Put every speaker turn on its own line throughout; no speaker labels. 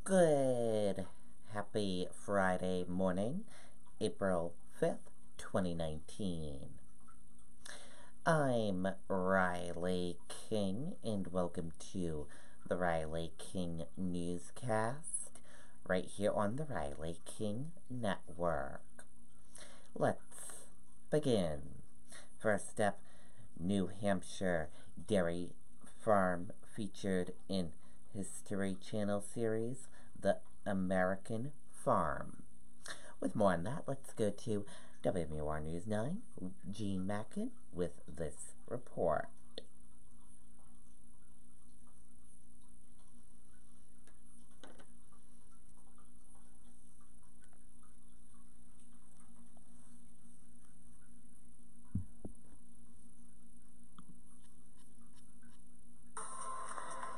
Good. Happy Friday morning, April 5th, 2019. I'm Riley King, and welcome to the Riley King Newscast, right here on the Riley King Network. Let's begin. First up, New Hampshire dairy farm featured in History Channel series, The American Farm. With more on that, let's go to WMUR News 9, Gene Mackin with this report.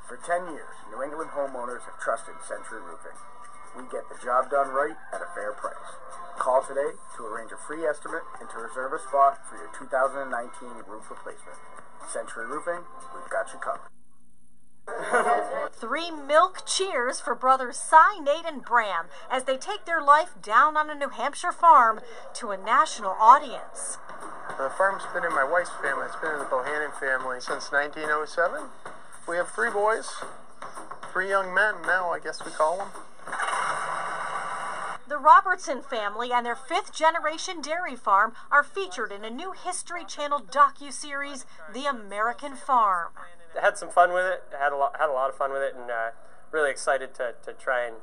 For 10 years, New England homeowners have trusted Century Roofing. We get the job done right at a fair price. Call today to arrange a free estimate and to reserve a spot for your 2019 roof replacement. Century Roofing, we've got you covered.
3 milk cheers for brothers Cy, Nate, and Bram as they take their life down on a New Hampshire farm to a national audience.
The farm's been in my wife's family. It's been in the Bohannon family since 1907. We have 3 boys, 3 young men now, I guess we call them.
The Robertson family and their 5th-generation dairy farm are featured in a new History Channel docu-series, The American Farm.
I had some fun with it. I had a lot of fun with it, and really excited to try and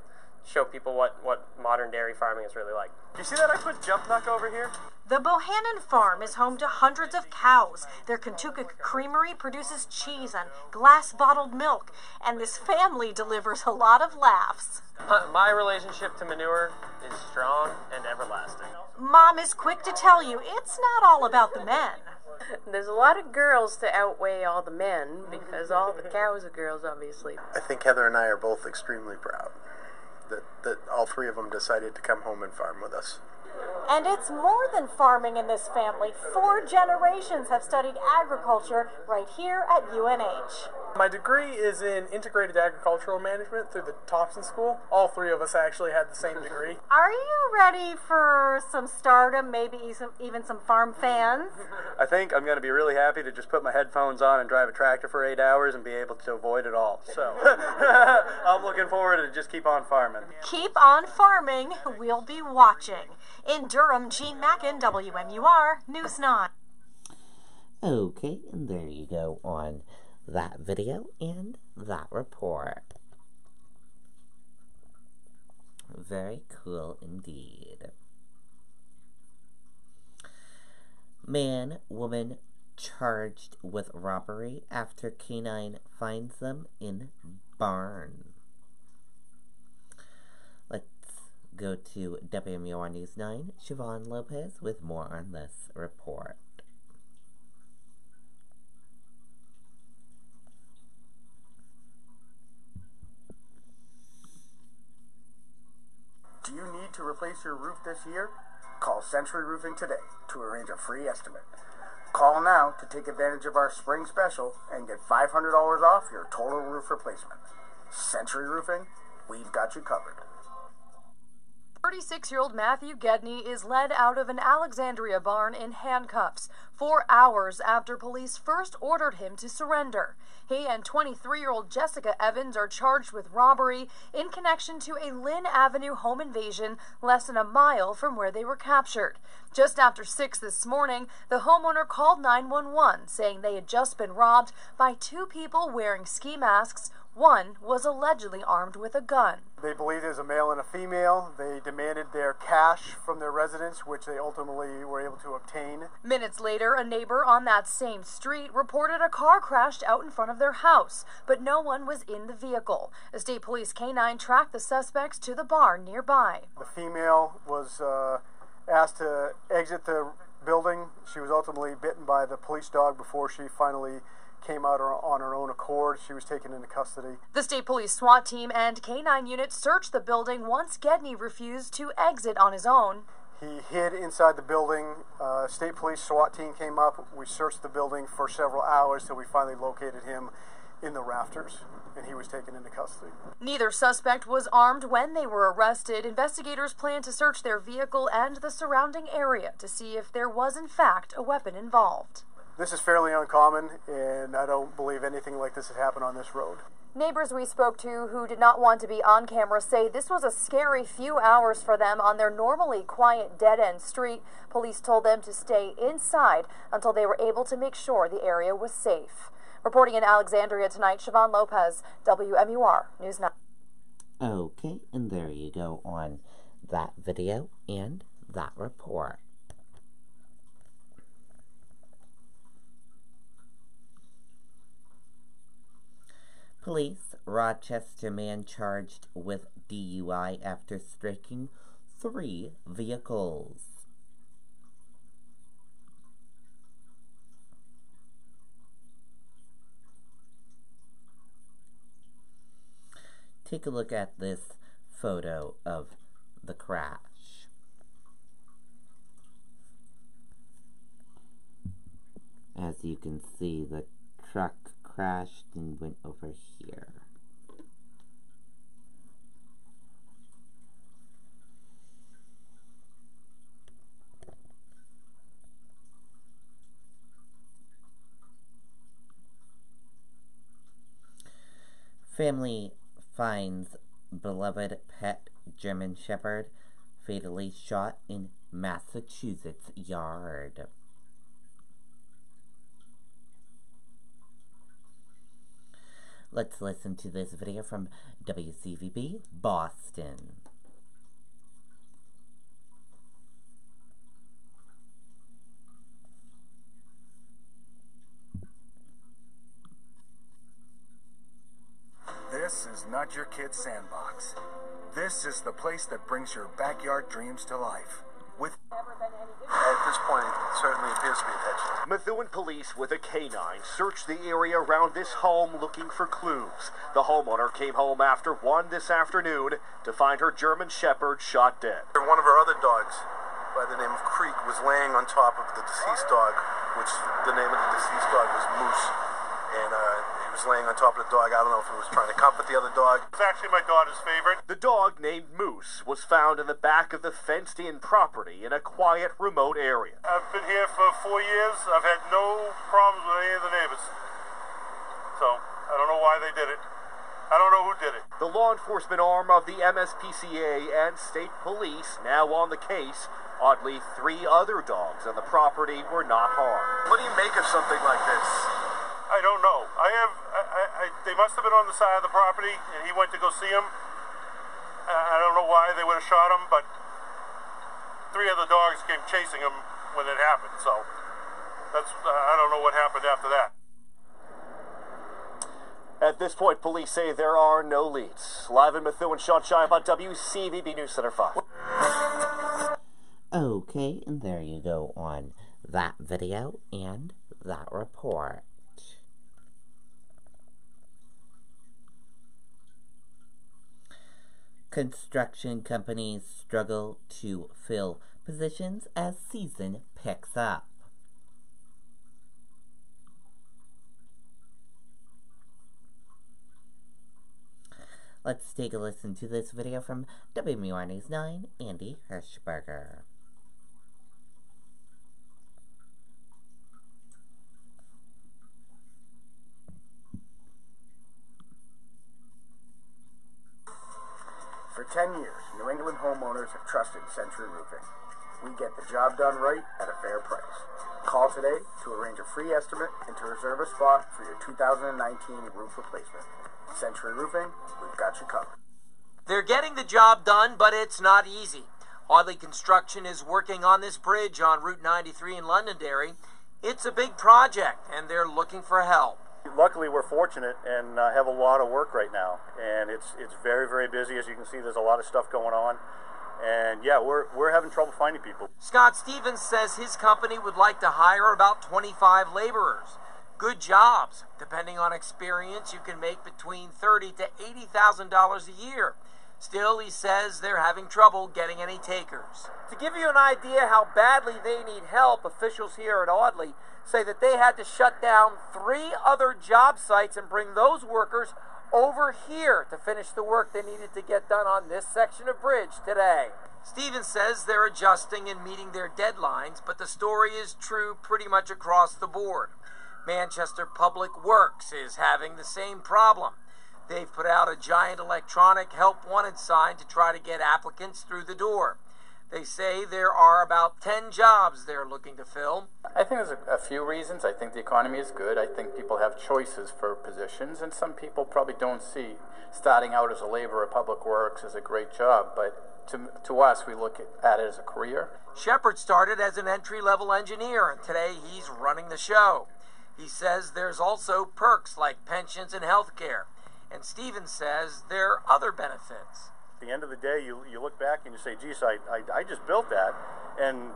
show people what modern dairy farming is really like.
You see that I put jump knock over here?
The Bohannon Farm is home to hundreds of cows. Their Kentucky creamery produces cheese and glass-bottled milk, and this family delivers a lot of laughs.
My relationship to manure is strong and everlasting.
Mom is quick to tell you it's not all about the men.
There's a lot of girls to outweigh all the men, because all the cows are girls, obviously.
I think Heather and I are both extremely proud that all 3 of them decided to come home and farm with us.
And it's more than farming in this family. 4 generations have studied agriculture right here at UNH.
My degree is in integrated agricultural management through the Thompson School. All 3 of us actually had the same degree.
Are you ready for some stardom, maybe even some farm fans?
I think I'm going to be really happy to just put my headphones on and drive a tractor for 8 hours and be able to avoid it all. So I'm looking forward to just keep on farming.
Keep on farming. We'll be watching. In Durham, Gene Mackin, WMUR News 9.
Okay, and there you go on that video and that report. Very cool indeed. Man, woman charged with robbery after canine finds them in barn. Let's go to WMUR News 9, Siobhan Lopez with more on this report.
Do you need to replace your roof this year? Call Century Roofing today to arrange a free estimate. Call now to take advantage of our spring special and get $500 off your total roof replacement. Century Roofing, we've got you covered.
36-year-old Matthew Gedney is led out of an Alexandria barn in handcuffs 4 hours after police first ordered him to surrender. He and 23-year-old Jessica Evans are charged with robbery in connection to a Lynn Avenue home invasion less than a mile from where they were captured. Just after 6 this morning, the homeowner called 911 saying they had just been robbed by 2 people wearing ski masks. One was allegedly armed with a gun.
They believed it was a male and a female. They demanded their cash from their residence, which they ultimately were able to obtain.
Minutes later, a neighbor on that same street reported a car crashed out in front of their house, but no one was in the vehicle. A state police canine tracked the suspects to the barn nearby.
The female was asked to exit the building. She was ultimately bitten by the police dog before she finally came out on her own accord. She was taken into custody.
The state police SWAT team and canine unit searched the building once Gedney refused to exit on his own.
He hid inside the building. State police SWAT team came up. We searched the building for several hours till we finally located him in the rafters. and he was taken into custody.
Neither suspect was armed when they were arrested. Investigators plan to search their vehicle and the surrounding area to see if there was in fact a weapon involved.
This is fairly uncommon, and I don't believe anything like this has happened on this road.
Neighbors we spoke to who did not want to be on camera say this was a scary few hours for them on their normally quiet dead-end street. Police told them to stay inside until they were able to make sure the area was safe. Reporting in Alexandria tonight, Siobhan Lopez, WMUR News 9.
Okay, and there you go on that video and that report. Police, Rochester man charged with DUI after striking 3 vehicles. Take a look at this photo of the crash. As you can see, the truck crashed and went over here. Family finds beloved pet German Shepherd fatally shot in Massachusetts yard. Let's listen to this video from WCVB Boston.
This is not your kid's sandbox. This is the place that brings your backyard dreams to life. With
at this point, it certainly appears to be intentional. Methuen police with a canine searched the area around this home looking for clues. The homeowner came home after 1 this afternoon to find her German Shepherd shot dead.
one of our other dogs, by the name of Creek, was laying on top of the deceased dog, which the name of the deceased dog was Moose. And he was laying on top of the dog. I don't know if he was trying to comfort the other dog.
It's actually my daughter's favorite. The dog, named Moose, was found in the back of the fenced-in property in a quiet, remote area.
I've been here for 4 years. I've had no problems with any of the neighbors. So, I don't know why they did it. I don't know who did it.
The law enforcement arm of the MSPCA and state police now on the case. Oddly, 3 other dogs on the property were not harmed.
What do you make of something like this?
I don't know. They must have been on the side of the property, and he went to go see him. I don't know why they would have shot him, but 3 other dogs came chasing him when it happened. So I don't know what happened after that.
At this point, police say there are no leads. Live in Methuen, Sean Shine on WCVB News Center 5.
Okay, and there you go on that video and that report. Construction companies struggle to fill positions as season picks up. Let's take a listen to this video from WMUR News 9, Andy Hirschberger.
For 10 years, New England homeowners have trusted Century Roofing. We get the job done right at a fair price. Call today to arrange a free estimate and to reserve a spot for your 2019 roof replacement. Century Roofing, we've got you covered.
They're getting the job done, but it's not easy. Audley Construction is working on this bridge on Route 93 in Londonderry. It's a big project, and they're looking for help.
Luckily, we're fortunate and have a lot of work right now, and it's very, very busy. As you can see, there's a lot of stuff going on, and yeah, we're having trouble finding people.
Scott Stevens says his company would like to hire about 25 laborers. Good jobs. Depending on experience, you can make between $30,000 to $80,000 a year. Still, he says they're having trouble getting any takers. To give you an idea how badly they need help, officials here at Audley say that they had to shut down 3 other job sites and bring those workers over here to finish the work they needed to get done on this section of bridge today. Stevens says they're adjusting and meeting their deadlines, but the story is true pretty much across the board. Manchester Public Works is having the same problem. They've put out a giant electronic help wanted sign to try to get applicants through the door. They say there are about 10 jobs they're looking to fill.
I think there's a few reasons. I think the economy is good. I think people have choices for positions, and some people probably don't see starting out as a laborer at Public Works as a great job. But to us, we look at it as a career.
Shepard started as an entry-level engineer, and today he's running the show. He says there's also perks like pensions and health care. And Stevens says there are other benefits.
At the end of the day, you look back and you say, geez, I just built that. And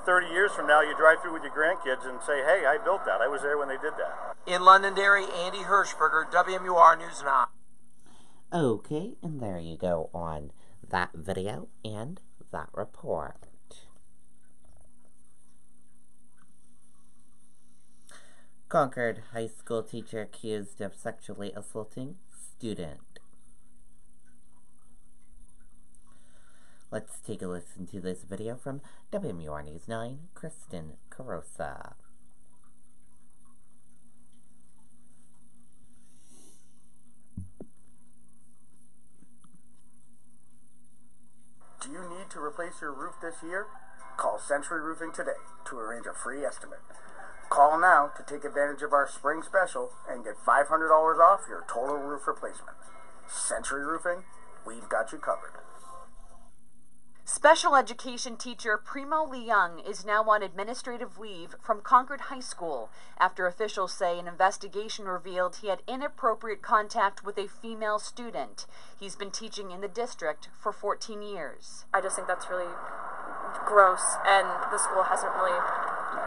30 years from now, you drive through with your grandkids and say, hey, I built that. I was there when they did that.
In Londonderry, Andy Hirschberger, WMUR News 9.
Okay, and there you go on that video and that report. Concord high school teacher accused of sexually assaulting student. Let's take a listen to this video from WMUR News 9, Kristen Carosa.
Do you need to replace your roof this year? Call Century Roofing today to arrange a free estimate. Call now to take advantage of our spring special and get $500 off your total roof replacement. Century Roofing, we've got you covered.
Special education teacher Primo Leung is now on administrative leave from Concord High School after officials say an investigation revealed he had inappropriate contact with a female student. He's been teaching in the district for 14 years.
I just think that's really gross, and the school hasn't really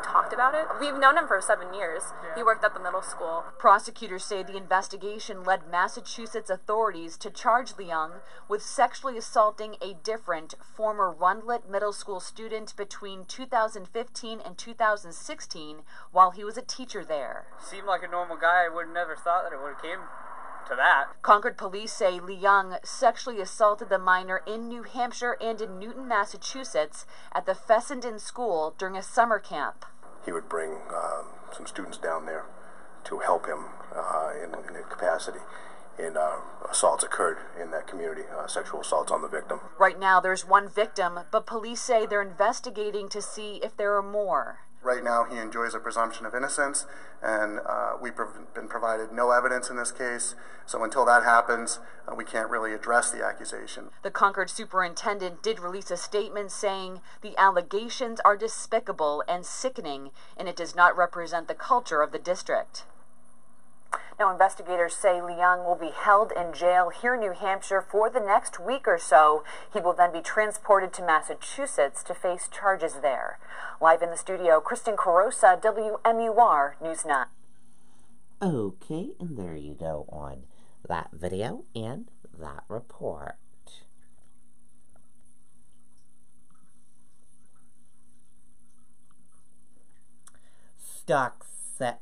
talked about it. We've known him for 7 years. Yeah. He worked at the middle school.
Prosecutors say the investigation led Massachusetts authorities to charge Leung with sexually assaulting a different former Rundlet Middle School student between 2015 and 2016 while he was a teacher there.
Seemed like a normal guy. I would have never thought that it would have came to that.
Concord police say Leung sexually assaulted the minor in New Hampshire and in Newton, Massachusetts at the Fessenden School during a summer camp.
He would bring some students down there to help him in a capacity. And assaults occurred in that community, sexual assaults on the victim.
Right now there's one victim, but police say they're investigating to see if there are more.
Right now, he enjoys a presumption of innocence, and we've been provided no evidence in this case. So until that happens, we can't really address the accusation.
The Concord superintendent did release a statement saying the allegations are despicable and sickening, and it does not represent the culture of the district. Now, investigators say Leung will be held in jail here in New Hampshire for the next week or so. He will then be transported to Massachusetts to face charges there. Live in the studio, Kristen Carosa, WMUR News 9.
Okay, and there you go on that video and that report. Stocks set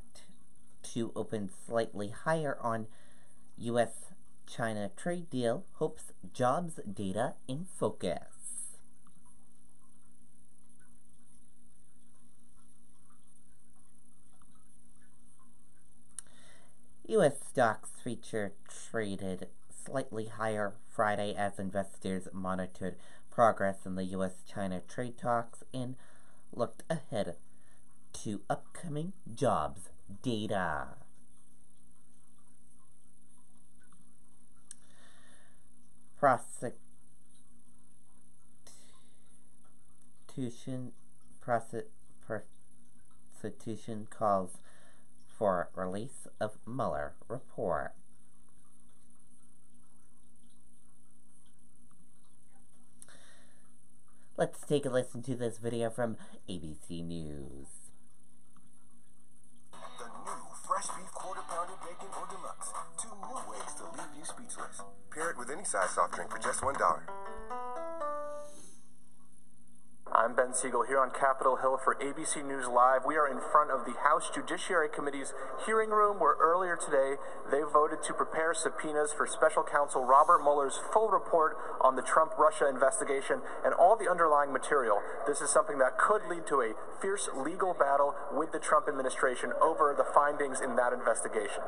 to open slightly higher on U.S.-China trade deal, hopes jobs data in focus. U.S. stocks feature traded slightly higher Friday as investors monitored progress in the U.S.-China trade talks and looked ahead to upcoming jobs data. Prosecution calls for release of Mueller report. Let's take a listen to this video from ABC News.
The new fresh beef quarter pounder bacon or deluxe. 2 new ways to leave you speechless. Pair it with any size soft drink for just $1.
I'm Ben Siegel here on Capitol Hill for ABC News Live. We are in front of the House Judiciary Committee's hearing room where earlier today they voted to prepare subpoenas for Special Counsel Robert Mueller's full report on the Trump-Russia investigation and all the underlying material. This is something that could lead to a fierce legal battle with the Trump administration over the findings in that investigation.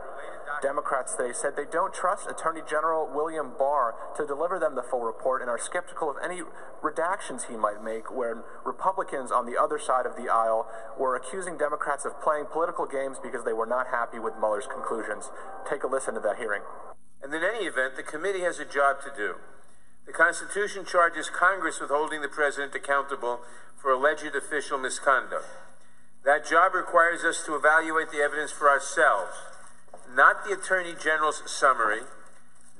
Democrats today said they don't trust Attorney General William Barr to deliver them the full report and are skeptical of any redactions he might make, where Republicans on the other side of the aisle were accusing Democrats of playing political games because they were not happy with Mueller's conclusions. Take a listen to that hearing.
And in any event, the committee has a job to do. The Constitution charges Congress with holding the president accountable for alleged official misconduct. That job requires us to evaluate the evidence for ourselves, not the Attorney General's summary,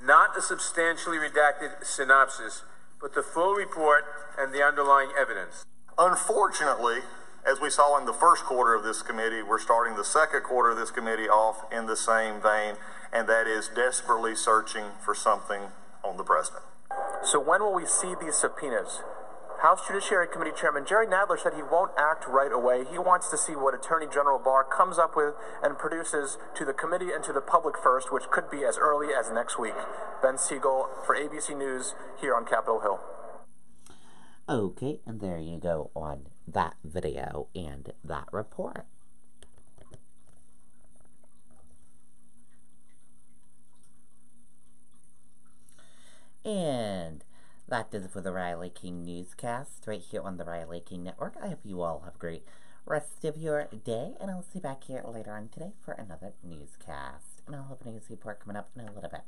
not a substantially redacted synopsis, but the full report and the underlying evidence.
Unfortunately, as we saw in the first quarter of this committee, we're starting the second quarter of this committee off in the same vein, and that is desperately searching for something on the president.
So when will we see these subpoenas? House Judiciary Committee Chairman Jerry Nadler said he won't act right away. He wants to see what Attorney General Barr comes up with and produces to the committee and to the public first, which could be as early as next week. Ben Siegel for ABC News here on Capitol Hill.
Okay, and there you go on that video and that report. And that does it for the Riley King Newscast right here on the Riley King Network. I hope you all have a great rest of your day, and I'll see you back here later on today for another newscast. And I'll have a news report coming up in a little bit.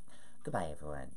Goodbye, everyone.